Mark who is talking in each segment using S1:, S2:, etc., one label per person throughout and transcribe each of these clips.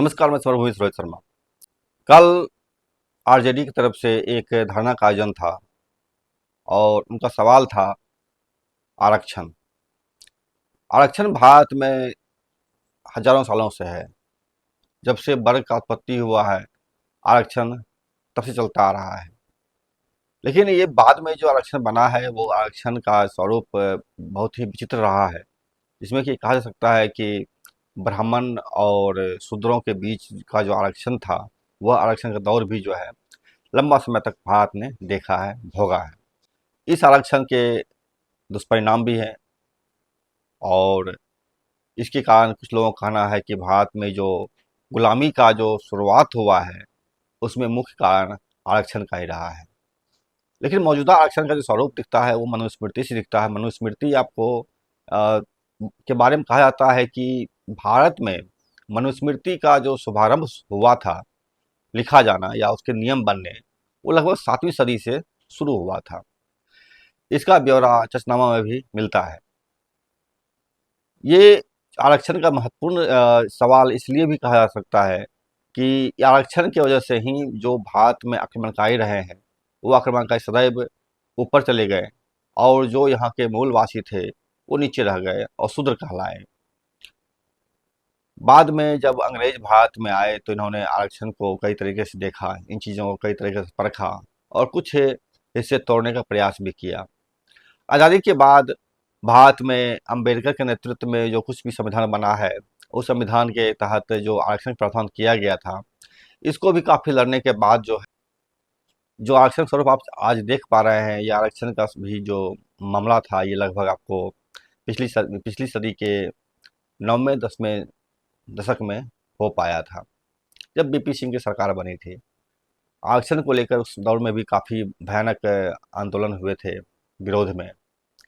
S1: नमस्कार, मैं स्वर भूमिश रोहित शर्मा। कल आरजेडी की तरफ से एक धरना का आयोजन था और उनका सवाल था आरक्षण। आरक्षण भारत में हजारों सालों से है। जब से वर्ग का उत्पत्ति हुआ है, आरक्षण तब से चलता आ रहा है। लेकिन ये बाद में जो आरक्षण बना है, वो आरक्षण का स्वरूप बहुत ही विचित्र रहा है। जिसमें कि कहा जा सकता है कि ब्राह्मण और शूद्रों के बीच का जो आरक्षण था, वह आरक्षण का दौर भी जो है लंबा समय तक भारत ने देखा है, भोगा है। इस आरक्षण के दुष्परिणाम भी हैं और इसके कारण कुछ लोगों का कहना है कि भारत में जो गुलामी का जो शुरुआत हुआ है, उसमें मुख्य कारण आरक्षण का ही रहा है। लेकिन मौजूदा आरक्षण का जो स्वरूप दिखता है, वो मनुस्मृति से दिखता है। मनुस्मृति आपको के बारे में कहा जाता है कि भारत में मनुस्मृति का जो शुभारंभ हुआ था, लिखा जाना या उसके नियम बनने, वो लगभग 7वीं सदी से शुरू हुआ था। इसका ब्यौरा चचनामा में भी मिलता है। ये आरक्षण का महत्वपूर्ण सवाल इसलिए भी कहा जा सकता है कि आरक्षण की वजह से ही जो भारत में आक्रमणकारी रहे हैं, वो आक्रमणकारी सदैव ऊपर चले गए और जो यहाँ के मूलवासी थे, वो नीचे रह गए और शूद्र कहलाए। बाद में जब अंग्रेज भारत में आए, तो इन्होंने आरक्षण को कई तरीके से देखा, इन चीज़ों को कई तरीके से परखा और कुछ हिस्से तोड़ने का प्रयास भी किया। आज़ादी के बाद भारत में अंबेडकर के नेतृत्व में जो कुछ भी संविधान बना है, उस संविधान के तहत जो आरक्षण प्रावधान किया गया था, इसको भी काफ़ी लड़ने के बाद जो आरक्षण स्वरूप आप आज देख पा रहे हैं, ये आरक्षण का भी जो मामला था, ये लगभग आपको पिछली सदी के 9वें 10वें दशक में हो पाया था, जब बीपी सिंह की सरकार बनी थी। आरक्षण को लेकर उस दौर में भी काफ़ी भयानक आंदोलन हुए थे विरोध में।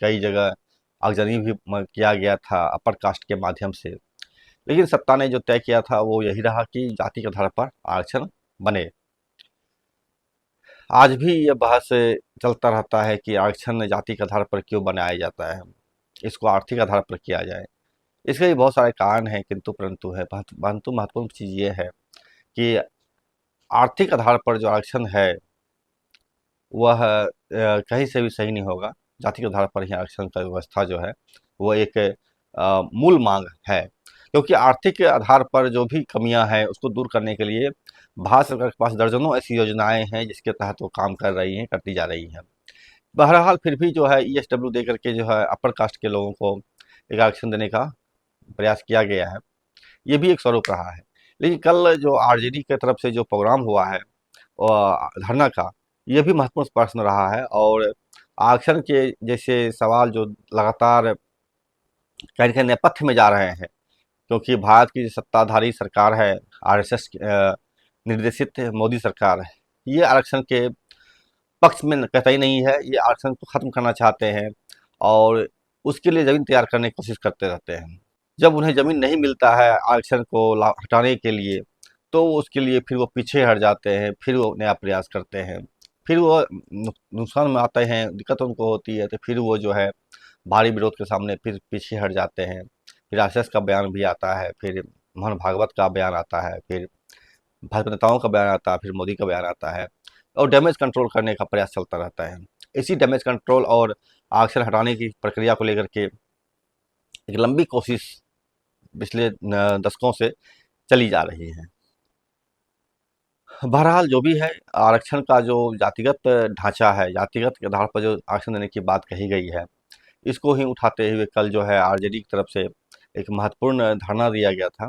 S1: कई जगह आगजनी भी किया गया था अपर कास्ट के माध्यम से। लेकिन सत्ता ने जो तय किया था, वो यही रहा कि जाति के आधार पर आरक्षण बने। आज भी यह बहस चलता रहता है कि आरक्षण जाति के आधार पर क्यों बनाया जाता है, इसको आर्थिक आधार पर किया जाए। इसके भी बहुत सारे कारण हैं, किंतु परंतु है। परंतु महत्वपूर्ण चीज़ ये है कि आर्थिक आधार पर जो आरक्षण है, वह कहीं से भी सही नहीं होगा। जाति के आधार पर ही आरक्षण का व्यवस्था जो है, वो एक मूल मांग है। क्योंकि आर्थिक आधार पर जो भी कमियां हैं, उसको दूर करने के लिए भारत सरकार के पास दर्जनों ऐसी योजनाएं हैं, जिसके तहत वो काम कर रही हैं, करती जा रही हैं। बहरहाल फिर भी जो है ESW दे करके जो है अपर कास्ट के लोगों को एक आरक्षण देने का प्रयास किया गया है। ये भी एक स्वरूप रहा है। लेकिन कल जो आरजेडी की तरफ से जो प्रोग्राम हुआ है धरना का, ये भी महत्वपूर्ण प्रश्न रहा है। और आरक्षण के जैसे सवाल जो लगातार कहीं न कहीं नेपथ्य में जा रहे हैं, क्योंकि भारत की जो सत्ताधारी सरकार है, RSS निर्देशित मोदी सरकार है, ये आरक्षण के पक्ष में कतई नहीं है। ये आरक्षण को ख़त्म करना चाहते हैं और उसके लिए ज़मीन तैयार करने की कोशिश करते रहते हैं। जब उन्हें ज़मीन नहीं मिलता है आरक्षण को हटाने के लिए, तो उसके लिए फिर वो पीछे हट जाते हैं, फिर वो नया प्रयास करते हैं, फिर वो नुकसान में आते हैं, दिक्कत उनको होती है, तो फिर वो जो है भारी विरोध के सामने फिर पीछे हट जाते हैं। फिर RSS का बयान भी आता है, फिर मोहन भागवत का बयान आता है, फिर भाजपा नेताओं का बयान आता है, फिर मोदी का बयान आता है और डैमेज कंट्रोल करने का प्रयास चलता रहता है। इसी डैमेज कंट्रोल और आरक्षण हटाने की प्रक्रिया को लेकर के एक लंबी कोशिश पिछले दशकों से चली जा रही है। बहरहाल जो भी है, आरक्षण का जो जातिगत ढांचा है, जातिगत के आधार पर जो आरक्षण देने की बात कही गई है, इसको ही उठाते हुए कल जो है आरजेडी की तरफ से एक महत्वपूर्ण धरना दिया गया था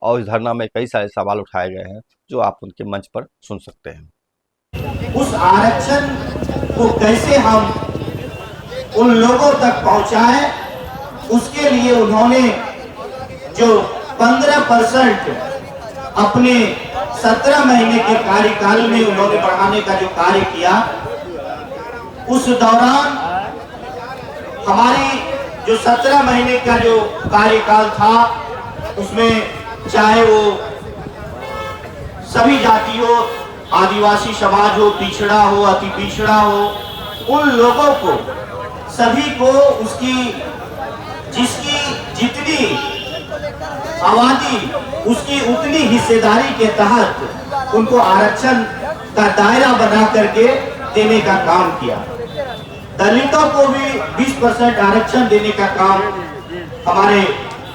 S1: और इस धरना में कई सारे सवाल उठाए गए हैं, जो आप उनके मंच पर सुन सकते हैं।
S2: उस आरक्षण को कैसे हम उन लोगों तक पहुंचाएं, उसके लिए उन्होंने जो 15% अपने 17 महीने के कार्यकाल में उन्होंने बढ़ाने का जो कार्य किया, उस दौरान हमारी जो 17 महीने का जो कार्यकाल था, उसमें चाहे वो सभी जाति हो, आदिवासी समाज हो, पिछड़ा हो, अति पिछड़ा हो, उन लोगों को सभी को उसकी जिसकी जितनी आबादी उसकी उतनी हिस्सेदारी के तहत उनको आरक्षण का दायरा बना करके देने का काम किया। दलितों को भी 20% आरक्षण देने का काम हमारे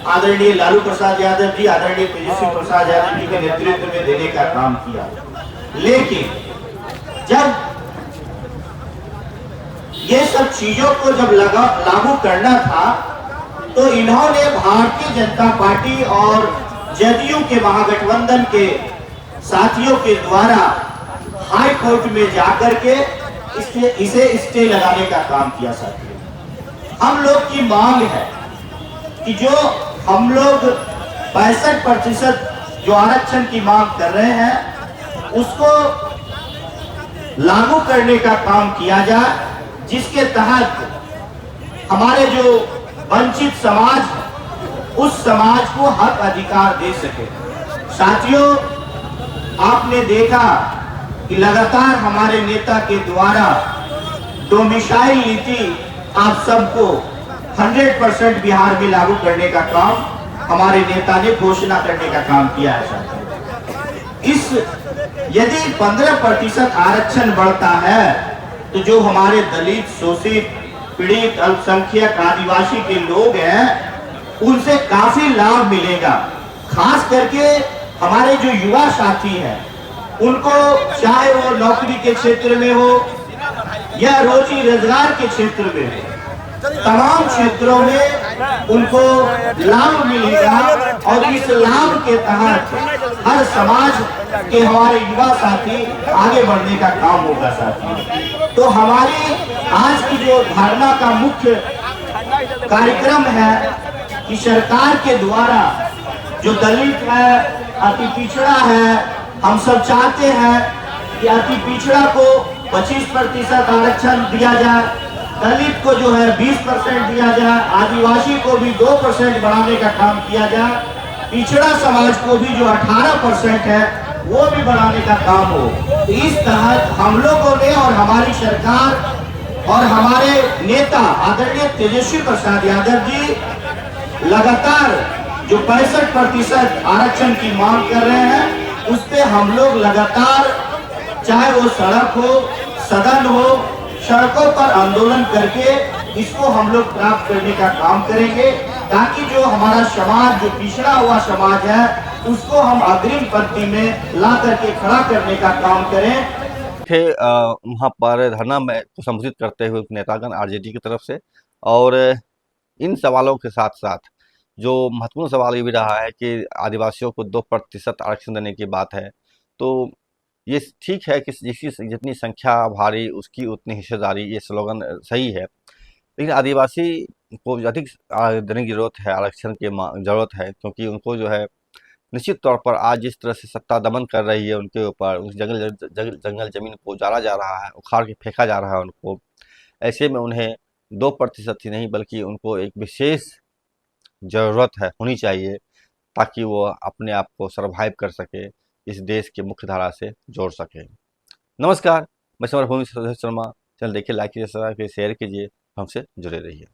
S2: आदरणीय लालू प्रसाद यादव जी, आदरणीय तेजस्वी प्रसाद यादव जी के नेतृत्व में देने का काम किया। लेकिन जब ये सब चीजों को जब लागू करना था तो इन्होंने भारतीय जनता पार्टी और जदयू के महागठबंधन के साथियों के द्वारा हाई कोर्ट में जाकर के इसे स्टे लगाने का काम किया। साथियों, हम लोग की मांग है कि जो हम लोग 65% जो आरक्षण की मांग कर रहे हैं उसको लागू करने का काम किया जाए, जिसके तहत हमारे जो वंचित समाज है उस समाज को हक अधिकार दे सके। साथियों, आपने देखा कि लगातार हमारे नेता के द्वारा डोमिसाइल नीति आप सबको 100% बिहार में लागू करने का काम हमारे नेता ने घोषणा करने का काम किया है। साथियों, इस यदि 15% आरक्षण बढ़ता है तो जो हमारे दलित, शोषित, पीड़ित, अल्पसंख्यक, आदिवासी के लोग हैं उनसे काफी लाभ मिलेगा। खास करके हमारे जो युवा साथी हैं उनको, चाहे वो नौकरी के क्षेत्र में हो या रोजी रोजगार के क्षेत्र में हो, तमाम क्षेत्रों में उनको लाभ मिलेगा और इस लाभ के तहत हर समाज के हमारे युवा साथी आगे बढ़ने का काम होगा। साथी, तो हमारी आज की जो धारणा का मुख्य कार्यक्रम है कि सरकार के द्वारा जो दलित है, अति पिछड़ा है, हम सब चाहते हैं कि अति पिछड़ा को 25% आरक्षण दिया जाए, दलित को जो है 20% दिया जाए, आदिवासी को भी 2% बढ़ाने का काम किया जाए, पिछड़ा समाज को भी जो 18% है वो भी बढ़ाने का काम हो। तो इस तरह हम लोगों ने और हमारी सरकार और हमारे नेता आदरणीय तेजस्वी प्रसाद यादव जी लगातार जो 65% आरक्षण की मांग कर रहे हैं उस पे हम लोग लगातार, चाहे वो सड़क हो, सदन हो, सड़कों पर आंदोलन करके इसको हम लोग प्राप्त करने का काम करेंगे, ताकि जो हमारा समाज, जो पिछड़ा हुआ समाज है उसको हम अग्रिम पंक्ति में ला करके खड़ा करने का काम करें।
S1: थे वहाँ पर धरना में को संबोधित करते हुए नेतागण आरजेडी की तरफ से, और इन सवालों के साथ साथ जो महत्वपूर्ण सवाल ये भी रहा है कि आदिवासियों को 2% आरक्षण देने की बात है, तो ये ठीक है कि जितनी संख्या भारी उसकी उतनी हिस्सेदारी, ये स्लोगन सही है, लेकिन आदिवासी को अधिक देने की जरूरत है, आरक्षण की जरूरत है, क्योंकि उनको जो है निश्चित तौर पर आज जिस तरह से सत्ता दमन कर रही है उनके ऊपर, उस जंगल जमीन को उजाड़ा जा रहा है, उखाड़ के फेंका जा रहा है उनको, ऐसे में उन्हें 2% ही नहीं बल्कि उनको एक विशेष ज़रूरत है, होनी चाहिए, ताकि वो अपने आप को सर्वाइव कर सके, इस देश की मुख्य धारा से जोड़ सके। नमस्कार, मैं समर भूमि शर्मा। चैनल देखिए, लाइक कीजिए, सब्सक्राइब कीजिए, शेयर कीजिए, हमसे जुड़े रहिए।